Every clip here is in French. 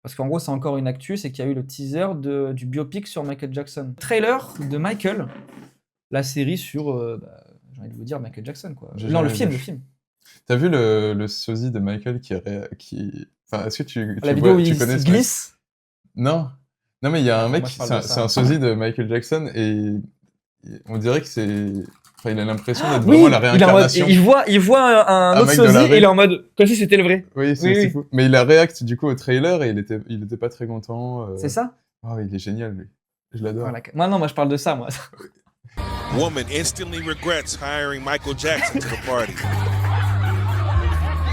Parce qu'en gros, c'est encore une actu, c'est qu'il y a eu le teaser du biopic sur Michael Jackson. Trailer de Michael, la série sur, j'ai envie de vous dire, Michael Jackson, quoi. J'ai Non, le jamais film, vu. le film. T'as vu le sosie de Michael qui... Enfin, est-ce que La vidéo où tu il connais se ce mec? glisse. Non. Non, mais il y a un Attends, mec, moi je parle c'est de un, c'est un ça. sosie de Michael Jackson et on dirait que c'est... Enfin, il a l'impression d'être vraiment Oui, la il est en mode, réincarnation. il voit un Un autre mec de la sosie et rue. il est en mode, comme si c'était le vrai. Oui, Oui, c'est oui. fou. Mais il a réact du coup au trailer et il était pas très content. C'est ça? Oh, il est génial, lui. Je l'adore. Voilà. Moi, non, moi je parle de ça, moi. Woman instantly regrets hiring Michael Jackson to the party.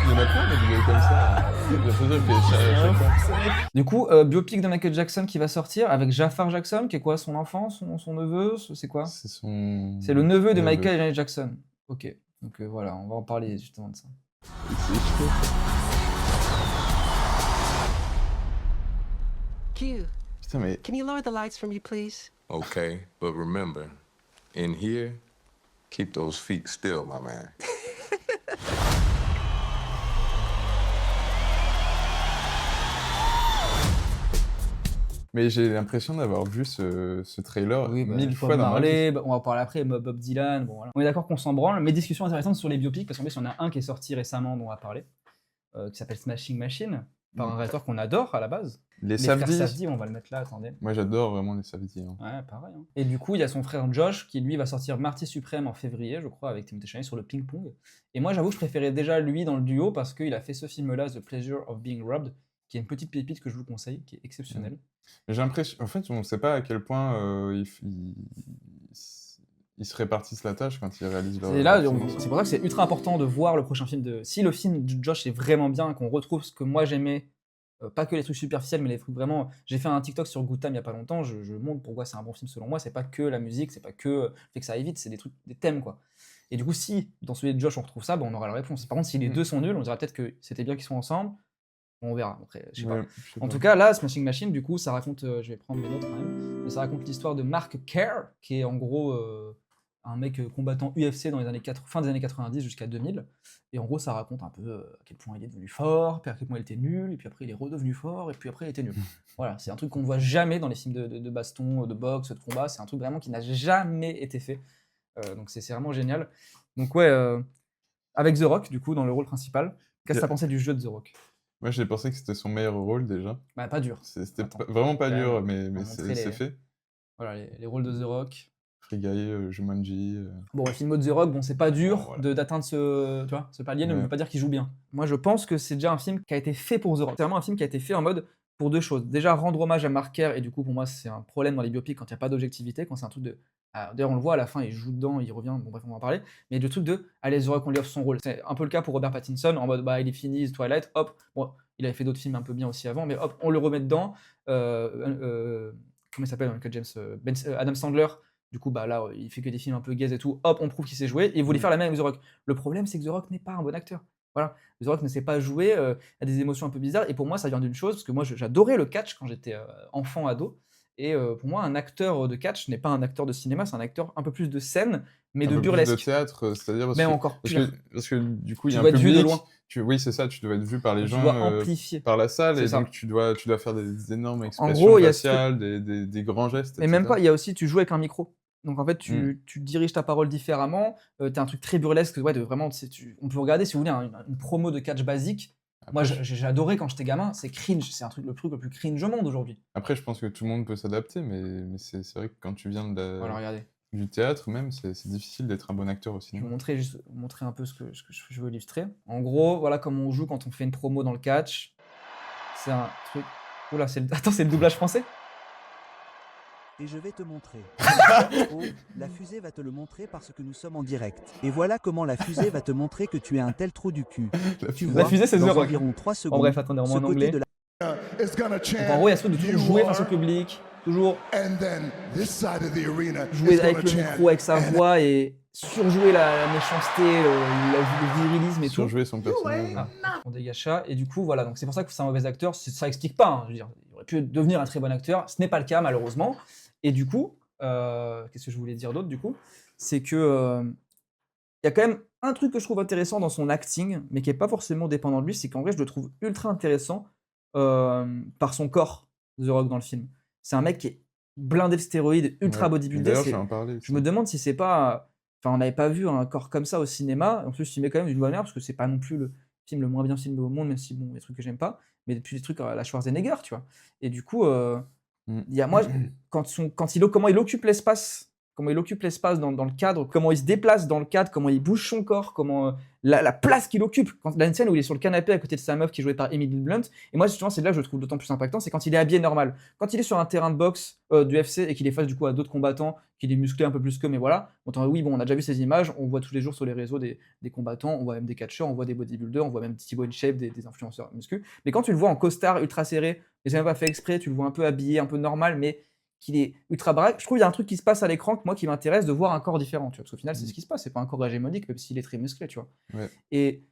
Il y en a plein des vidéos comme ça. J'ai l'impression que chaque fois. Du coup, biopic de Michael Jackson qui va sortir avec Jafar Jackson, qui est quoi, son enfant, son neveu, c'est quoi? C'est son... C'est le neveu de Michael et Janet Jackson. Ok, donc voilà, on va en parler justement de ça. C'est chaud. Q, Putain, mais... can you lower the lights for me, please? Okay, but remember, in here, keep those feet still, my man. Mais j'ai l'impression d'avoir vu ce trailer Oui, mille fois Bob dans ma vie. Marley, on va en parler après, Bob Dylan, bon voilà. On est d'accord qu'on s'en branle, mais discussion intéressante sur les biopics, parce qu'en plus, il y en a un qui est sorti récemment dont on va parler, qui s'appelle Smashing Machine, par un réalisateur qu'on adore à la base. Les frères Safdie. Safdie, on va le mettre là, attendez. Moi, j'adore vraiment les Safdie. Hein. Ouais, pareil. Hein. Et du coup, il y a son frère Josh qui, lui, va sortir Marty Suprême en février, je crois, avec Timothée Chalamet sur le ping-pong. Et moi, j'avoue, je préférais déjà lui dans le duo parce qu'il a fait ce film-là, The Pleasure of Being Robbed, qui est une petite pépite que je vous conseille, qui est exceptionnelle. J'ai l'impression... En fait, on ne sait pas à quel point ils se répartissent la tâche quand ils réalisent leur... Et là, leur film c'est ensemble. pour ça que c'est ultra important de voir le prochain film de... Si le film de Josh est vraiment bien, qu'on retrouve ce que moi j'aimais, pas que les trucs superficiels, mais les trucs vraiment... J'ai fait un TikTok sur Good Time il y a pas longtemps, je montre pourquoi c'est un bon film selon moi, c'est pas que la musique, c'est pas que le fait que ça aille vite, c'est des trucs, des thèmes, quoi. Et du coup, si dans celui de Josh on retrouve ça, on aura la réponse. Par contre, si les deux sont nuls, on dirait peut-être que c'était bien qu'ils soient ensemble, on verra, après, je sais pas. Ouais, je sais En pas. tout cas, là, Smashing Machine, du coup, ça raconte, je vais prendre mes notes quand même, mais ça raconte l'histoire de Mark Kerr, qui est en gros un mec combattant UFC dans les années fin des années 90 jusqu'à 2000. Et en gros, ça raconte un peu à quel point il est devenu fort, puis à quel point il était nul, et puis après il est redevenu fort, et puis après il était nul. Voilà, c'est un truc qu'on ne voit jamais dans les films de baston, de boxe, de combat, c'est un truc vraiment qui n'a jamais été fait. Donc c'est vraiment génial. Donc ouais, avec The Rock, du coup, dans le rôle principal, qu'est-ce que t'as pensé du jeu de The Rock? Moi, j'ai pensé que c'était son meilleur rôle déjà. Bah, pas dur. C'était Attends, vraiment pas quand dur, même, mais on va montrer c'est les- fait. Voilà, les rôles de The Rock. Free Guy, Jumanji. Bon, le film de The Rock, bon, c'est pas dur Bon, voilà. d'atteindre ce, tu vois, ce palier, ne Ouais. veut pas dire qu'il joue bien. Moi, je pense que c'est déjà un film qui a été fait pour The Rock. C'est vraiment un film qui a été fait en mode pour deux choses. Déjà, rendre hommage à Mark Kerr, et du coup, pour moi, c'est un problème dans les biopics quand il n'y a pas d'objectivité, quand c'est un truc de. D'ailleurs, on le voit à la fin, il joue dedans, il revient, bon, bref, on va en parler. Mais le truc de, allez, The Rock, on lui offre son rôle. C'est un peu le cas pour Robert Pattinson, en mode, bah, il est fini, Twilight, hop. Bon, il avait fait d'autres films un peu bien aussi avant, mais hop, on le remet dedans. Comment il s'appelle, Uncle James Adam Sandler. Du coup, bah là, il fait que des films un peu gaze et tout. Hop, on prouve qu'il sait jouer. Et il voulait faire la même avec The Rock. Le problème, c'est que The Rock n'est pas un bon acteur. Voilà. The Rock ne sait pas jouer, a des émotions un peu bizarres. Et pour moi, ça vient d'une chose, parce que moi, j'adorais le catch quand j'étais enfant, ado. Et pour moi, un acteur de catch n'est pas un acteur de cinéma, c'est un acteur un peu plus de scène, mais Un de peu plus burlesque. de théâtre, c'est-à-dire parce Mais que, encore parce pire. parce que du coup, il y Tu a un dois être vu de public. loin. Oui, c'est ça, tu dois être vu par les Tu gens, dois amplifier. par la salle, C'est et ça. donc tu dois faire des énormes En expressions gros, il y a ce truc- faciales, des grands gestes, Mais même etc. pas, il y a aussi, tu joues avec un micro. Donc en fait, tu diriges ta parole différemment. T'as un truc très burlesque, ouais, de vraiment, on peut regarder, si vous voulez, une promo de catch basique. Moi, Après, j'ai adoré quand j'étais gamin, c'est cringe, c'est le truc le plus cringe au monde aujourd'hui. Après, je pense que tout le monde peut s'adapter, mais c'est vrai que quand tu viens Voilà, regardez. du théâtre même, c'est difficile d'être un bon acteur au Je vais cinéma. vous montrer un peu ce que je veux illustrer. En gros, voilà comment on joue quand on fait une promo dans le catch. C'est un truc. Oula, attends, c'est le doublage français? Et je vais te montrer. Oh, la fusée va te le montrer parce que nous sommes en direct. Et voilà comment la fusée va te montrer que tu es un tel trou du cul. Tu La vois, fusée, c'est The dans Rock. environ 3 En secondes. bref, attendez, ce en côté anglais. de la Donc en gros, il y a ce truc de toujours jouer face au public, toujours jouer avec le micro, avec sa voix et surjouer la méchanceté, le virilisme et tout. Surjouer son personnage. On dégage ça, et du coup, voilà, donc c'est pour ça que c'est un mauvais acteur, ça explique pas, hein, je veux dire, il aurait pu devenir un très bon acteur, ce n'est pas le cas malheureusement, et du coup, qu'est-ce que je voulais dire d'autre du coup? C'est que, il y a quand même un truc que je trouve intéressant dans son acting, mais qui est pas forcément dépendant de lui, c'est qu'en vrai, je le trouve ultra intéressant par son corps, The Rock, dans le film. C'est un mec qui est blindé de stéroïdes, ultra Ouais. bodybuildé. D'ailleurs, je vais en parler. Je me demande si c'est pas. Enfin, on n'avait pas vu un corps comme ça au cinéma. En plus, il met quand même d'une bonne manière, parce que c'est pas non plus le film le moins bien filmé au monde, même si, bon, il y a des trucs que j'aime pas, mais depuis des trucs à la Schwarzenegger, tu vois. Et du coup, Mm. il y a moi, comment il occupe l'espace, dans le cadre, comment il se déplace dans le cadre, comment il bouge son corps, comment la place qu'il occupe. Quand la scène où il est sur le canapé à côté de sa meuf qui est jouée par Emily Blunt, et moi justement c'est là que je le trouve d'autant plus impactant, c'est quand il est habillé normal. Quand il est sur un terrain de boxe d'UFC et qu'il est face du coup à d'autres combattants, qu'il est musclé un peu plus qu'eux, mais voilà. Oui, bon, on a déjà vu ces images, on voit tous les jours sur les réseaux des combattants, on voit même des catcheurs, on voit des bodybuilders, on voit même Thibaut InShape, des influenceurs muscu. Mais quand tu le vois en costard ultra serré, et c'est même pas fait exprès, tu le vois un peu habillé, un peu normal, mais qu'il est ultra baraque, je trouve qu'il y a un truc qui se passe à l'écran que moi qui m'intéresse de voir un corps différent, tu vois, parce qu'au final c'est ce qui se passe, c'est pas un corps hégémonique même s'il est très musclé, tu vois. Ouais. Et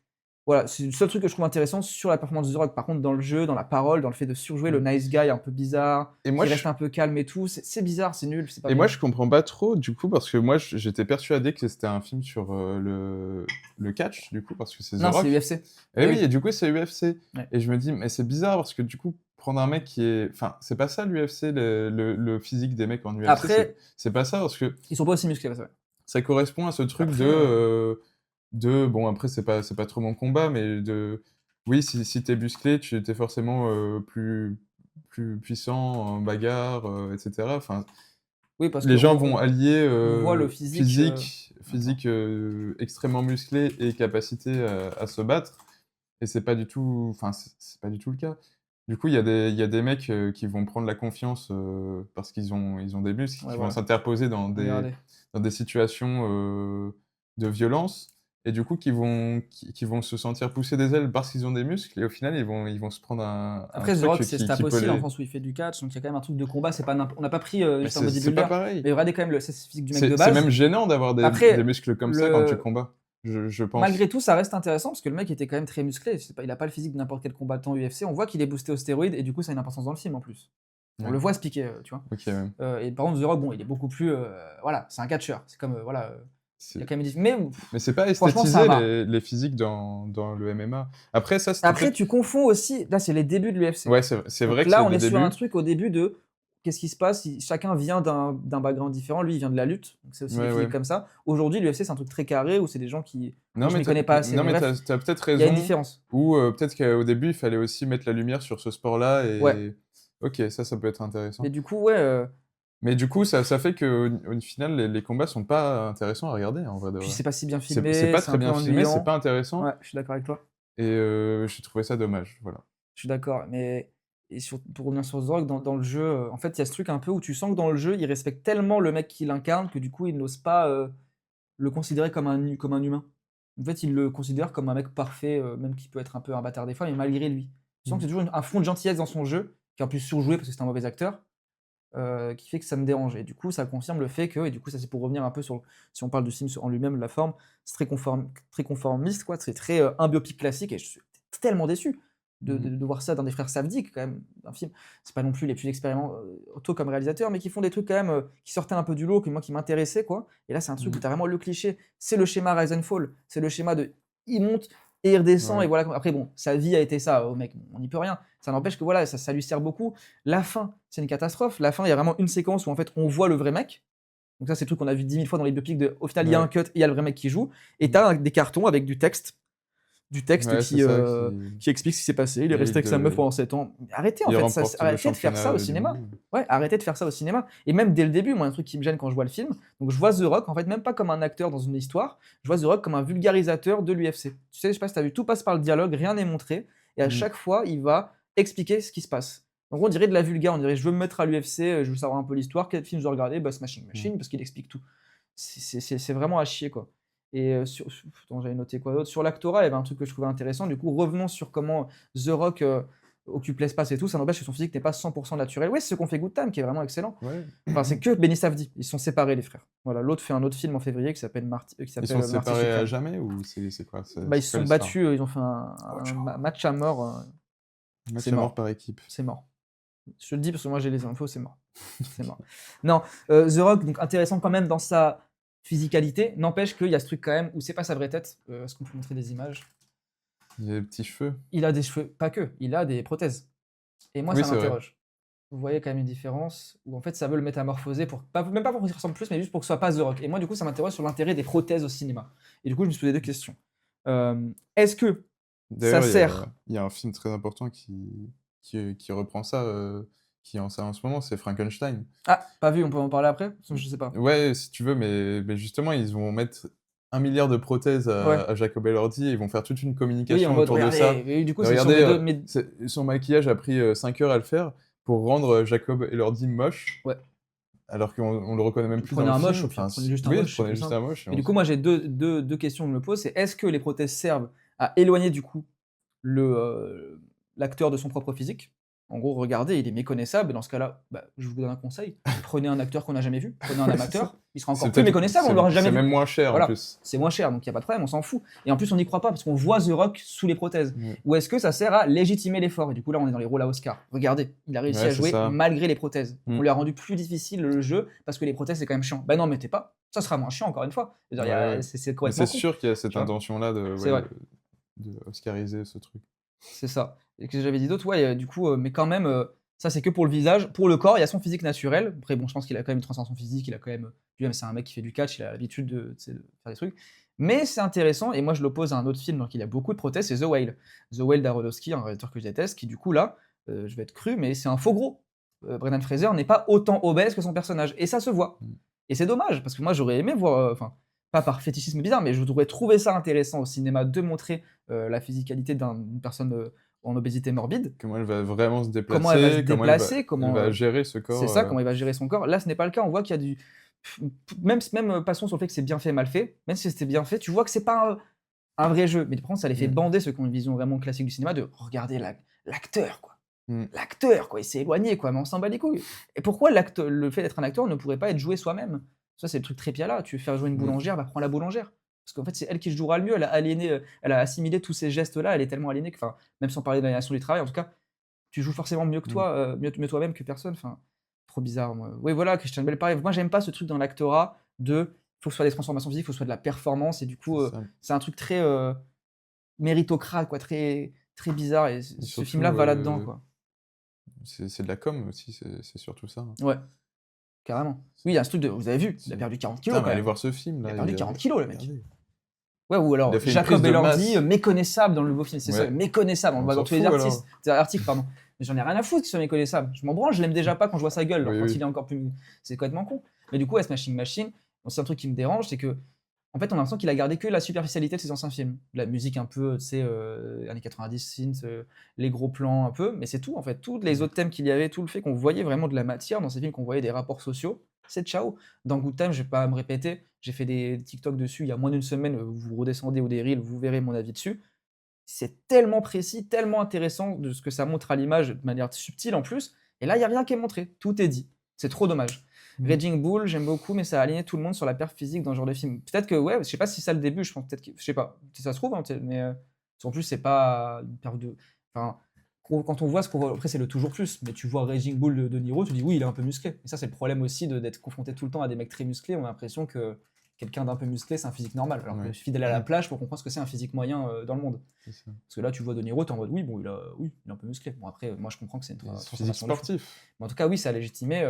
voilà, c'est le seul truc que je trouve intéressant sur la performance de The Rock. Par contre, dans le jeu, dans la parole, dans le fait de surjouer le nice guy un peu bizarre, Et moi, qui je- reste un peu calme et tout, c'est bizarre, c'est nul, c'est pas Et bien. moi, je comprends pas trop, du coup, parce que moi, j'étais persuadé que c'était un film sur le catch, du coup, parce que c'est The Non, Rock. c'est UFC. Et oui, oui. et du coup, c'est UFC. Ouais. Et je me dis, mais c'est bizarre, parce que du coup, prendre un mec qui est... Enfin, c'est pas ça l'UFC, le physique des mecs en UFC. Après, c'est pas ça, parce que ils sont pas aussi musclés, c'est vrai. ça correspond à ce truc Après, bon, après, c'est pas trop mon combat, mais oui, si t'es musclé, tu t'es forcément plus puissant en bagarre, etc. Enfin, Oui, parce les que gens on vont allier voit le physique, physique extrêmement musclé et capacité à se battre, et c'est pas du tout, enfin, c'est pas du tout le cas. Du coup, il y a des mecs qui vont prendre la confiance parce qu'ils ont des muscles, qui vont voilà. s'interposer dans Regardez. des situations de violence, et du coup, qui vont se sentir pousser des ailes parce qu'ils ont des muscles, et au final, ils vont se prendre un Après, The truc Rock, c'est qui stap peut aussi, dans les... le sens où il fait du catch, donc il y a quand même un truc de combat, c'est pas on n'a pas pris Mais juste un c'est bodybuilder. pas pareil. Mais regardez quand même le physique du mec C'est de c'est base. même gênant d'avoir Après, des muscles comme ça quand tu combats, je pense. Malgré tout, ça reste intéressant parce que le mec était quand même très musclé. Il a pas le physique de n'importe quel combattant UFC. On voit qu'il est boosté aux stéroïdes et du coup, ça a une importance dans le film en plus. On Ouais. le voit expliquer, tu vois. Ok, ouais. Et par contre, The Rock, bon, il est beaucoup plus. Voilà, c'est un catcheur. C'est comme. Voilà. Il y a C'est- quand même Mais Mais c'est pas franchement, ça va. esthétisé les physiques dans le MMA. Après, ça, c'était Après, peut-être... tu confonds aussi. Là, c'est les débuts de l'UFC. Ouais, c'est Donc vrai que là, c'est on des est sur débuts. un truc au début de. Qu'est-ce qui se passe chacun vient d'un background différent. Lui, il vient de la lutte. Donc c'est aussi Ouais, des physiques ouais. comme ça. Aujourd'hui, l'UFC, c'est un truc très carré où c'est des gens qui. Non, je mais m'y connais pas assez. non, mais mais bref, t'as peut-être il y a une raison. différence. Ou peut-être qu'au début, il fallait aussi mettre la lumière sur ce sport-là. Et... Ouais. Ok, ça peut être intéressant. Mais du coup, ouais. Mais du coup, ça fait qu'au final, les combats sont pas intéressants à regarder, en vrai de Puis vrai. c'est pas si bien C'est filmé, pas c'est très un peu bien filmé, c'est ennuyant. pas intéressant. Ouais, je suis d'accord avec toi. Et j'ai trouvé ça dommage, voilà. Je suis d'accord. Mais pour revenir sur The Rock, dans le jeu, en fait, il y a ce truc un peu où tu sens que dans le jeu, il respecte tellement le mec qui l'incarne que du coup, il n'ose pas le considérer comme un humain. En fait, il le considère comme un mec parfait, même qui peut être un peu un bâtard des fois, mais malgré lui. Tu sens que c'est toujours un fond de gentillesse dans son jeu, qui est en plus surjoué parce que c'est un mauvais acteur. Qui fait que ça me dérange. Et du coup, ça confirme le fait que, et du coup, ça c'est pour revenir un peu sur, si on parle du film en lui-même, la forme, c'est très conformiste, quoi. C'est très un biopic classique, et je suis tellement déçu de voir ça dans des frères Savdik, quand même, d'un film. C'est pas non plus les plus expérimentaux comme réalisateurs, mais qui font des trucs quand même qui sortaient un peu du lot, que moi qui m'intéressait, quoi. Et là, c'est un truc où t'as vraiment le cliché. C'est le schéma Rise and Fall. C'est le schéma de il monte et il redescend, Ouais. et voilà. Après, bon, sa vie a été ça, au mec, on n'y peut rien. Ça n'empêche que voilà, ça lui sert beaucoup. La fin, c'est une catastrophe. La fin, il y a vraiment une séquence où en fait on voit le vrai mec. Donc ça, c'est le truc qu'on a vu 10 000 fois dans les biopics. Au final, il y a Ouais. un cut et il y a le vrai mec qui joue. Et t'as des cartons avec du texte Ouais, c'est ça, qui explique ce qui s'est passé. Il est Et resté avec sa meuf pendant 7 ans. Arrêtez en il fait, remporte le arrêtez de faire ça championnat au du cinéma. monde. Ouais, arrêtez de faire ça au cinéma. Et même dès le début, moi, un truc qui me gêne quand je vois le film, donc je vois The Rock, en fait, même pas comme un acteur dans une histoire, je vois The Rock comme un vulgarisateur de l'UFC. Tu sais, je sais pas si t'as vu, tout passe par le dialogue, rien n'est montré, et à chaque fois, il va expliquer ce qui se passe. Donc on dirait de la vulga, on dirait je veux me mettre à l'UFC, je veux savoir un peu l'histoire, quel film je dois regarder, bah Smashing Machine, parce qu'il explique tout. C'est vraiment à chier, quoi. Et attends, j'avais noté quoi d'autre. Sur l'actorat, il y avait un truc que je trouvais intéressant. Du coup, revenons sur comment The Rock occupe l'espace et tout. Ça n'empêche que son physique n'est pas 100% naturel. Ouais, c'est ce qu'on fait Good Time, qui est vraiment excellent. Ouais. Enfin, c'est que Benny Safdie. Ils sont séparés, les frères. Voilà, l'autre fait un autre film en février qui s'appelle Marty. Ils sont Marty séparés à Supreme. jamais, ou c'est quoi? Bah, ils c'est se quoi sont l'histoire? battus, ils ont fait un match à mort. Match c'est à mort mort. par équipe. C'est mort. Je te le dis parce que moi j'ai les infos, c'est mort. C'est mort. Non, The Rock, donc intéressant quand même dans sa physicalité, n'empêche qu'il y a ce truc quand même où c'est pas sa vraie tête. Est-ce qu'on peut montrer des images? Il a des petits cheveux. Il a des cheveux, pas que, il a des prothèses. Et moi, Oui, ça c'est vrai. m'interroge. Vous voyez quand même une différence où en fait ça veut le métamorphoser pour même pas pour qu'il ressemble plus, mais juste pour que ce soit pas The Rock. Et moi, du coup, ça m'interroge sur l'intérêt des prothèses au cinéma. Et du coup, je me suis posé deux questions. Est-ce que ça D'ailleurs, sert il y a un film très important qui reprend ça, qui est en salle en ce moment, c'est Frankenstein. Ah, pas vu, on peut en parler après? Parce que je sais pas. Ouais, si tu veux, mais justement, ils vont mettre 1 milliard de prothèses Ouais. à Jacob Elordi et ils vont faire toute une Oui, en communication mode autour de ça. regardez, et du coup, c'est sur Regardez, mes deux. son maquillage a pris 5 heures à le faire pour rendre Jacob Elordi moche, Ouais. alors qu'on le reconnaît même plus dans Prenez le un film. moche, au pire, Enfin, prenez juste un oui, moche, c'est prenez plus juste simple. un moche. Et du coup, moi, j'ai deux questions que je me pose. C'est est-ce que les prothèses servent à éloigner du coup l'acteur de son propre physique? En gros, regardez, il est méconnaissable. Et dans ce cas-là, bah, je vous donne un conseil. Prenez un acteur qu'on n'a jamais vu. Prenez un Ouais, c'est amateur. ça. Il sera encore C'est plus peut-être- méconnaissable. On l'aura jamais C'est vu. même moins cher Voilà. en plus. C'est moins cher, donc il n'y a pas de problème, on s'en fout. Et en plus, on n'y croit pas parce qu'on voit The Rock sous les prothèses. Ouais. Ou est-ce que ça sert à légitimer l'effort? Et du coup, là, on est dans les rôles à Oscar. Regardez, il a réussi Ouais, à c'est jouer ça. malgré les prothèses. Mm. On lui a rendu plus difficile le jeu parce que les prothèses, c'est quand même chiant. Ben non, mettez pas. Ça sera moins chiant, encore une fois. Je veux dire, Ouais, ouais. c'est Mais complètement c'est con. sûr qu'il y a cette Tu vois. intention-là C'est vrai. de oscariser ce truc. C'est ça. Et que j'avais dit d'autre, ouais, du coup, mais quand même, ça c'est que pour le visage. Pour le corps, il y a son physique naturel. Après, bon, je pense qu'il a quand même une transformation physique, il a quand même. Lui-même, c'est un mec qui fait du catch, il a l'habitude de faire des trucs. Mais c'est intéressant, et moi je l'oppose à un autre film dans lequel il y a beaucoup de prothèses, c'est The Whale. The Whale d'Aronofsky, un réalisateur que je déteste, qui du coup là, je vais être cru, mais c'est un faux gros. Brendan Fraser n'est pas autant obèse que son personnage, et ça se voit. Mm. Et c'est dommage, parce que moi j'aurais aimé voir, enfin, pas par fétichisme bizarre, mais je voudrais trouver ça intéressant au cinéma de montrer la physicalité d'une personne en obésité morbide. Comment elle va vraiment se déplacer, Comment elle va se comment déplacer, elle comment, va gérer ce corps. c'est ça, comment il va gérer son corps. Là, ce n'est pas le cas. On voit qu'il y a du. Même passons sur le fait que c'est bien fait, mal fait. Même si c'était bien fait, tu vois que c'est pas un vrai jeu. Mais par contre, ça les fait Mm. bander ceux qui ont une vision vraiment classique du cinéma de regarder l'acteur, quoi. Mm. L'acteur, quoi. Il s'est éloigné, quoi. Mais on s'en bat les couilles. Et pourquoi le fait d'être un acteur ne pourrait pas être joué soi-même? Ça, c'est le truc très là. Tu veux faire jouer une Mm. boulangère, bah prends la boulangère. Parce qu'en fait, c'est elle qui jouera le mieux. Elle a aliéné, elle a assimilé tous ces gestes-là. Elle est tellement aliénée que, enfin, même sans parler de l'aliénation du travail, en tout cas, tu joues forcément mieux que Mm. toi, mieux toi-même que personne. Enfin, trop bizarre, moi. Oui, voilà, Christian Bale, pareil. Moi, j'aime pas ce truc dans l'actorat de faut que ce soit des transformations physiques, faut que ce soit de la performance. Et du coup, C'est ça. c'est un truc très méritocrate, quoi, très, très bizarre. Et ce surtout, film-là va là-dedans, quoi. C'est de la com aussi, c'est surtout ça. Ouais, carrément. Oui, il y a ce truc de. Vous avez vu, il a perdu 40 kilos. Putain, Quand mais allez même. voir ce film Il là. a perdu 40 kilos, le mec. Regardez. Ouais, ou alors Il a fait une Jacob prise de Elordi, masse. méconnaissable dans le nouveau film, c'est ça, Ouais. méconnaissable, on le On voit dans s'en tous les fout, artistes, articles, pardon. Mais j'en ai rien à foutre qu'il soit méconnaissable. Je m'en branle, je l'aime déjà pas quand je vois sa gueule, alors Oui, quand oui. il est encore plus. C'est complètement con. Mais du coup, ouais, Smashing Machine, bon, c'est un truc qui me dérange, c'est que. En fait, on a l'impression qu'il a gardé que la superficialité de ses anciens films. La musique un peu, tu sais, années 90, synth, les gros plans un peu, mais c'est tout en fait. Tous les autres thèmes qu'il y avait, tout le fait qu'on voyait vraiment de la matière dans ces films, qu'on voyait des rapports sociaux, c'est ciao. Dans Good Time, je vais pas me répéter, j'ai fait des TikTok dessus il y a moins d'une semaine, vous redescendez au des reels, vous verrez mon avis dessus. C'est tellement précis, tellement intéressant de ce que ça montre à l'image de manière subtile en plus, et là, il n'y a rien qui est montré, tout est dit. C'est trop dommage. Raging Bull, j'aime beaucoup, mais ça a aligné tout le monde sur la perf physique dans ce genre de film. Peut-être que, ouais, je sais pas si c'est ça le début, je pense peut-être que, je sais pas, si ça se trouve, hein, mais en plus, c'est pas une perf de. Enfin, quand on voit ce qu'on voit, après, c'est le toujours plus, mais tu vois Raging Bull de Niro, tu dis oui, il est un peu musclé. Et ça, c'est le problème aussi d'être confronté tout le temps à des mecs très musclés. On a l'impression que quelqu'un d'un peu musclé, c'est un physique normal. Alors Ouais. que fidèle à la plage pour comprendre ce que c'est un physique moyen dans le monde. C'est ça. Parce que là, tu vois De Niro, t'es en mode oui, bon, il est un peu musclé. Bon, après, moi, je comprends que c'est une Physique transformation de fou. sportif. Mais en tout cas, oui, ça a légitimé,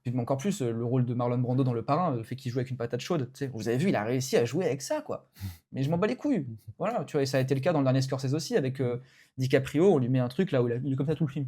puis encore plus, le rôle de Marlon Brando dans Le Parrain, le fait qu'il joue avec une patate chaude. Tu sais, vous avez vu, il a réussi à jouer avec ça, quoi. Mais je m'en bats les couilles. Voilà, tu vois, et ça a été le cas dans le dernier Scorsese aussi, avec DiCaprio, on lui met un truc là où il est comme ça tout le film.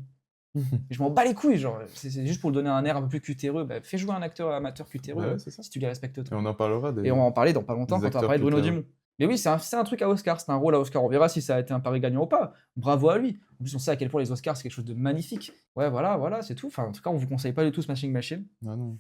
Et je m'en bats les couilles, genre, c'est juste pour lui donner un air un peu plus cutéreux. Bah, fais jouer un acteur amateur cutéreux, Ouais, c'est ça. si tu les respectes Et toi. on en parlera des. Et on va en parler dans pas longtemps des quand on va acteurs parler de Bruno cutéreux. Dumont. Mais oui, c'est un truc à Oscar, c'est un rôle à Oscar. On verra si ça a été un pari gagnant ou pas. Bravo à lui. En plus, on sait à quel point les Oscars, c'est quelque chose de magnifique. Ouais, voilà, c'est tout. Enfin, en tout cas, on vous conseille pas du tout Smashing Machine. Ah non.